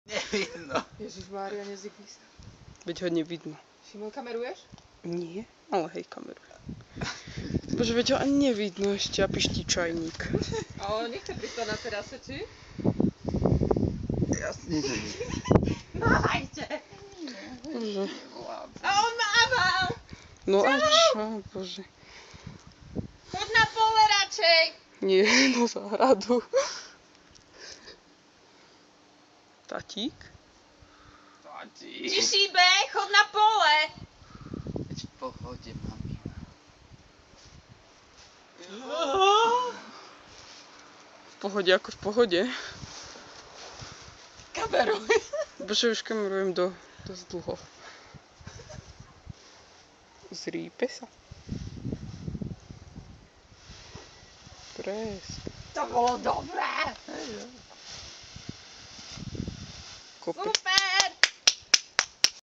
Nevidno. Ježišmária, nezvykni sa. Veď ho nevidno. Šimon, kameruješ? Nie, ale hej, kameru. Bože, veď ho ani nevidno ešte a piští čajník. A on nechce pristať na terase, či? Jasne, že nie. Mávajte! Bože. A on mával! No a čo, bože. Poď na pole radšej! Nie, na záhradu. Tatík? Tati. Čišíbe, chod na pole! Veď v pohode, mamina. V pohode ako v pohode. Kameruj! Bože, už kamerujem dosť dlho. Zrípe sa. Presk. To bolo dobré! Kope. Super!